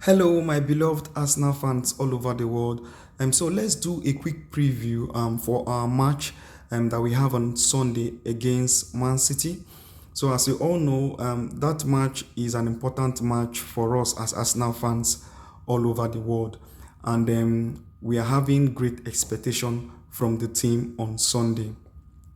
Hello, my beloved Arsenal fans all over the world. So let's do a quick preview for our match that we have on Sunday against Man City. So as you all know, that match is an important match for us as Arsenal fans all over the world, and we are having great expectation from the team on Sunday.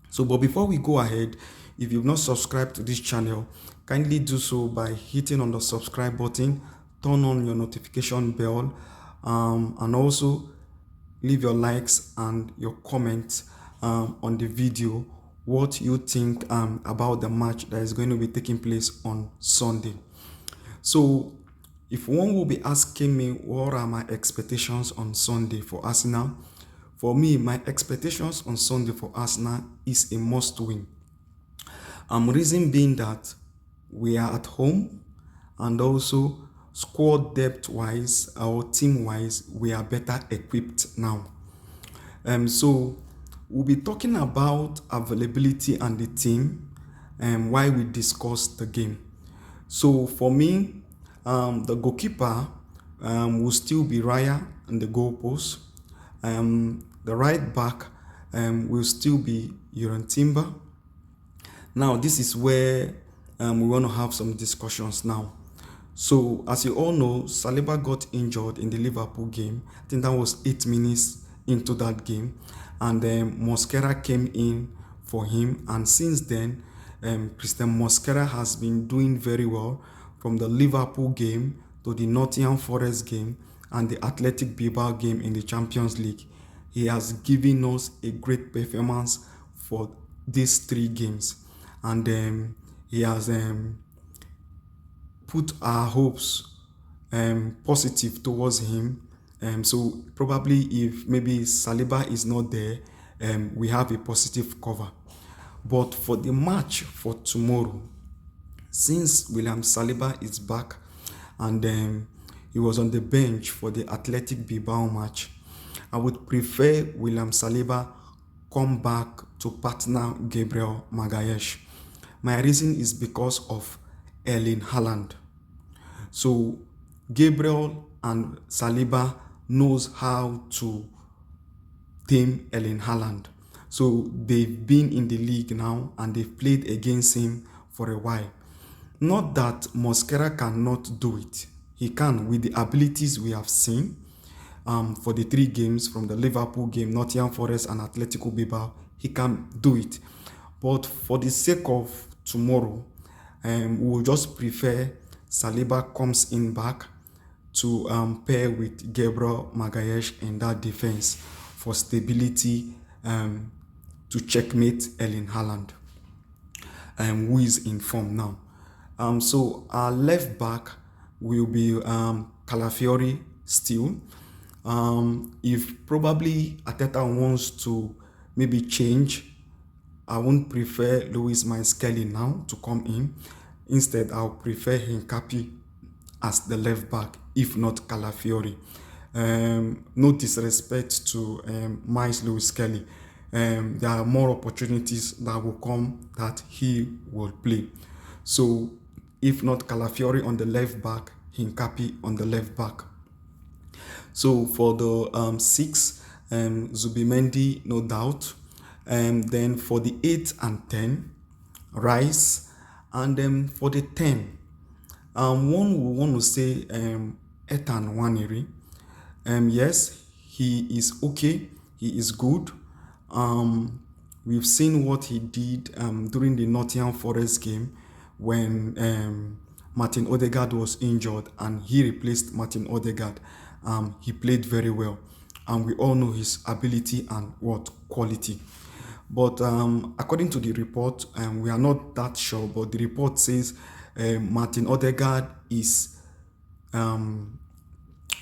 So, but before we go ahead, if you've not subscribed to this channel, kindly do so by hitting on the subscribe button, turn on your notification bell, and also leave your likes and your comments on the video what you think about the match that is going to be taking place on Sunday. So, if one will be asking me what are my expectations on Sunday for Arsenal, for me, my expectations on Sunday for Arsenal is a must win. Reason being that we are at home, and also squad depth wise or team wise, we are better equipped now. So we'll be talking about availability and the team while we discuss the game. So for me, the goalkeeper will still be Raya in the goalpost. The right back will still be Uran Timber. Now, this is where we want to have some discussions now. So, as you all know, Saliba got injured in the Liverpool game. I think that was 8 minutes into that game. And Mosquera came in for him. And since then, Christian Mosquera has been doing very well from the Liverpool game to the Nottingham Forest game and the Athletic Bilbao game in the Champions League. He has given us a great performance for these 3 games. And he has put our hopes positive towards him. So probably if maybe Saliba is not there, we have a positive cover. But for the match for tomorrow, since William Saliba is back and he was on the bench for the Athletic Bilbao match, I would prefer William Saliba come back to partner Gabriel Magalhaes. My reason is because of Erling Haaland. So Gabriel and Saliba knows how to tame Erling Haaland. So they've been in the league now and they've played against him for a while. Not that Mosquera cannot do it. He can with the abilities we have seen for the 3 games from the Liverpool game, Nottingham Forest and Atletico Bilbao. He can do it. But for the sake of tomorrow, we will just prefer Saliba comes in back to pair with Gabriel Magalhaes in that defense for stability to checkmate Erling Haaland, who is in form now. So our left back will be Calafiori still. If probably Ateta wants to maybe change, I won't prefer Louis Kelly now to come in. Instead, I'll prefer Hincapi as the left back, if not Calafiori. No disrespect to Miles Lewis Kelly. There are more opportunities that will come that he will play. So, if not Calafiori on the left back, Hincapi on the left back. So for the 6, Zubimendi, no doubt. Then for the 8 and 10, Rice. And then for the 10, one will want to say Ethan Waneri. Yes, he is okay. He is good. We've seen what he did during the Nottingham Forest game when Martin Odegaard was injured and he replaced Martin Odegaard. He played very well, and we all know his ability and what quality. But according to the report, we are not that sure, but the report says Martin Odegaard is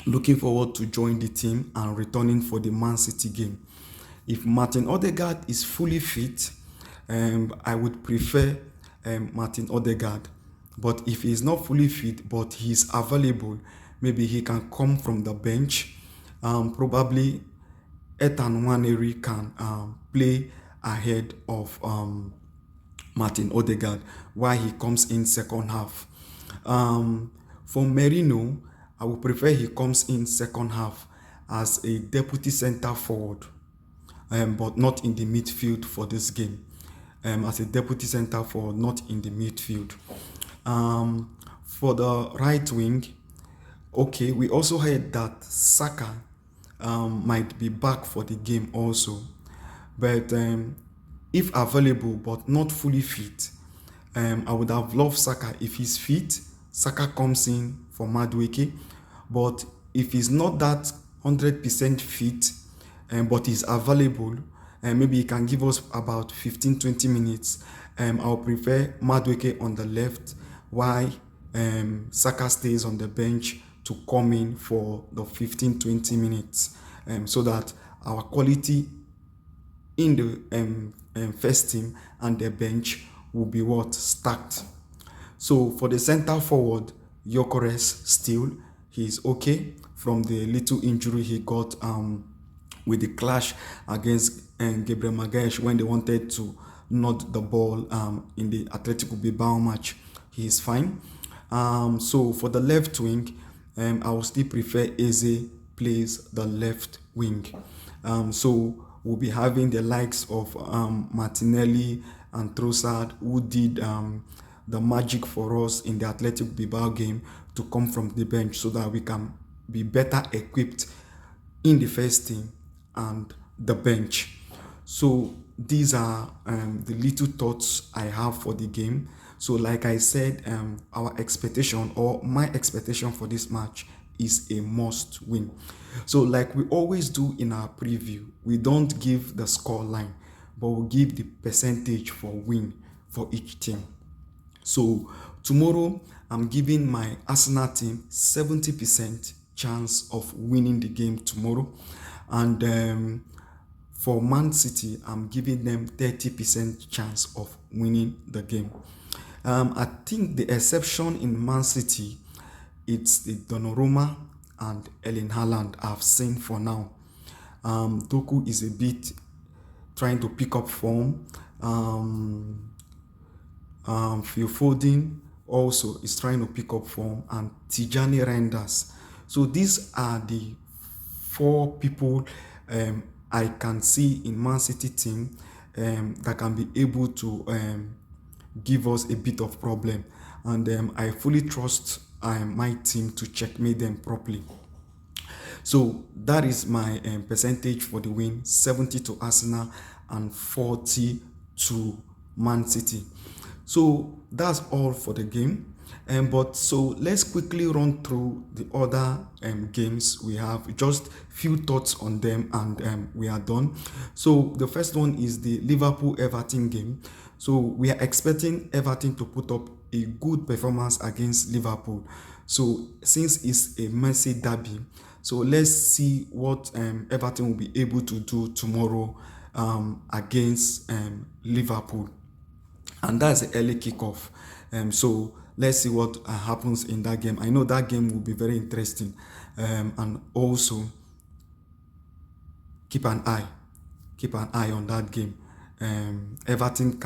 looking forward to join the team and returning for the Man City game. If Martin Odegaard is fully fit, I would prefer Martin Odegaard. But if he's not fully fit, but he's available, maybe he can come from the bench. Probably Ethan Waneri can play ahead of Martin Odegaard while he comes in second half. For Merino, I would prefer he comes in second half as a deputy center forward, but not in the midfield for this game. As a deputy center forward, not in the midfield. For the right wing, okay, we also heard that Saka might be back for the game also. But if available but not fully fit, I would have loved Saka. If he's fit, Saka comes in for Madueke. But if he's not that 100% fit, but he's available, maybe he can give us about 15-20 minutes. I'll prefer Madueke on the left, while Saka stays on the bench to come in for the 15-20 minutes, so that our quality in the first team and the bench will be what stacked. So for the center forward, Gyökeres still, he's okay from the little injury he got with the clash against Gabriel Magalhaes when they wanted to nod the ball in the Atletico Bilbao match. He is fine. So for the left wing, I will still prefer Eze plays the left wing. So we'll be having the likes of Martinelli and Trossard, who did the magic for us in the Athletic Bilbao game, to come from the bench so that we can be better equipped in the first team and the bench. So these are the little thoughts I have for the game. So like I said, our expectation, or my expectation for this match, is a must win. So like we always do in our preview, we don't give the score line, but we give the percentage for win for each team. So tomorrow, I'm giving my Arsenal team 70% chance of winning the game tomorrow. And for Man City, I'm giving them 30% chance of winning the game. I think the exception in Man City, it's the Donnarumma and Erling Haaland I've seen for now. Doku is a bit trying to pick up form. Phil Foden also is trying to pick up form, and Tijani Reinders. So these are the four people I can see in Man City team that can be able to give us a bit of problem, and I fully trust my team to checkmate them properly. So that is my percentage for the win: 70 to Arsenal and 40 to Man City. So that's all for the game. But so let's quickly run through the other games we have, just few thoughts on them, and we are done. So the first one is the Liverpool-Everton game. So we are expecting Everton to put up a good performance against Liverpool. So since it's a Mercy derby, so let's see what Everton will be able to do tomorrow against Liverpool. And that's the early kickoff. So let's see what happens in that game. I know that game will be very interesting. And also keep an eye on that game. Everton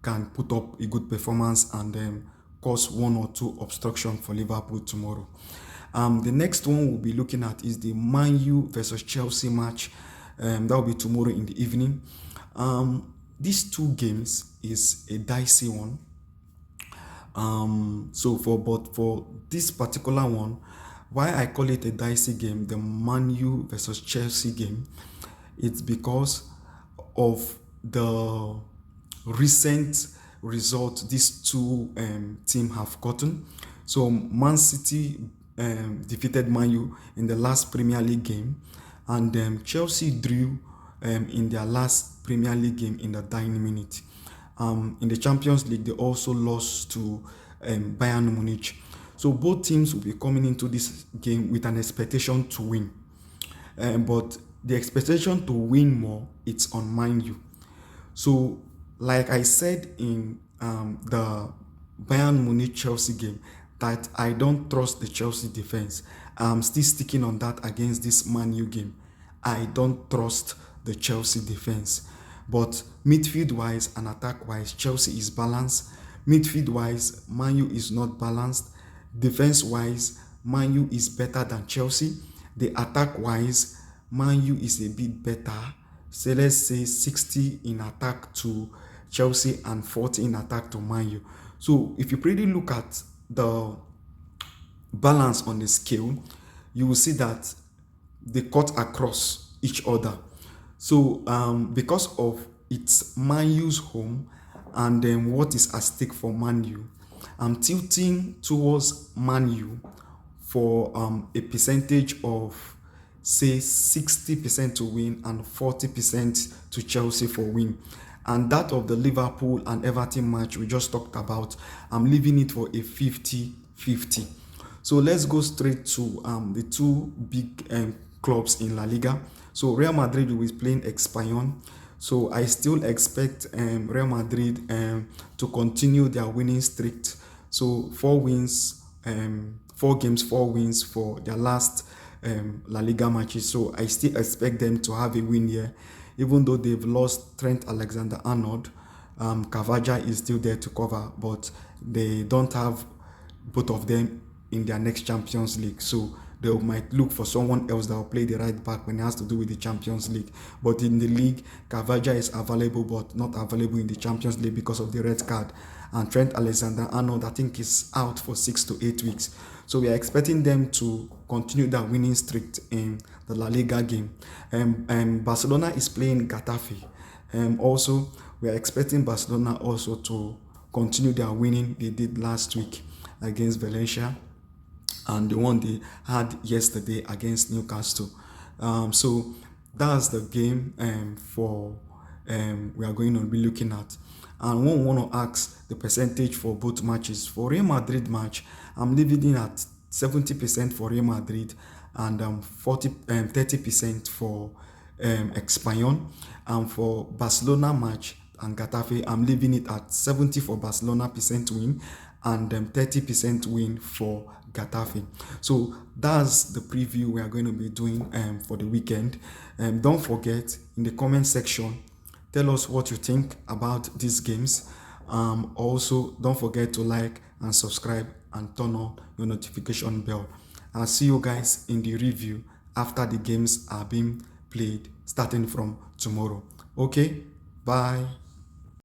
can put up a good performance and cause one or two obstruction for Liverpool tomorrow. The next one we'll be looking at is the Man U versus Chelsea match. That will be tomorrow in the evening. These two games is a dicey one. But for this particular one, why I call it a dicey game, the Man U versus Chelsea game, it's because of the recent result these two teams have gotten. So Man City defeated Man U in the last Premier League game, and Chelsea drew in their last Premier League game in the dying minute. In the Champions League, they also lost to Bayern Munich. So both teams will be coming into this game with an expectation to win. But the expectation to win more, it's on Man U. So like I said in the Bayern Munich-Chelsea game, that I don't trust the Chelsea defense. I'm still sticking on that against this Man U game. I don't trust the Chelsea defense. But midfield-wise and attack-wise, Chelsea is balanced. Midfield-wise, Man U is not balanced. Defense-wise, Man U is better than Chelsea. The attack wise, Man U is a bit better. So let's say 60 in attack to Chelsea and 40 in attack to Man U. So if you pretty look at the balance on the scale, you will see that they cut across each other. So because of its Man U's home and then what is at stake for Man U, I'm tilting towards Man U for a percentage of say 60% to win and 40% to Chelsea for win. And that of the Liverpool and Everton match we just talked about, I'm leaving it for a 50-50. So let's go straight to the two big clubs in La Liga. So Real Madrid will be playing Espanyol. So I still expect Real Madrid to continue their winning streak. So 4 wins, 4 games, 4 wins for their last La Liga matches. So I still expect them to have a win here, even though they've lost Trent Alexander-Arnold. Cavaja is still there to cover, but they don't have both of them in their next Champions League. So they might look for someone else that will play the right back when it has to do with the Champions League. But in the league, Cavaja is available but not available in the Champions League because of the red card. And Trent Alexander-Arnold, I think, is out for 6 to 8 weeks. So we are expecting them to continue that winning streak in the La Liga game. Barcelona is playing Getafe. Also, we are expecting Barcelona also to continue their winning they did last week against Valencia and the one they had yesterday against Newcastle. So that's the game for we are going to be looking at. And one want to ask the percentage for both matches. For Real Madrid match, I'm leaving it at 70% for Real Madrid and 30% for Espanyol. And for Barcelona match and Getafe, I'm leaving it at 70 for Barcelona percent win and 30% win for Getafe. So that's the preview we are going to be doing for the weekend. Don't forget, in the comment section, tell us what you think about these games. Also, don't forget to like and subscribe and turn on your notification bell. I'll see you guys in the review after the games are being played starting from tomorrow. Okay, bye.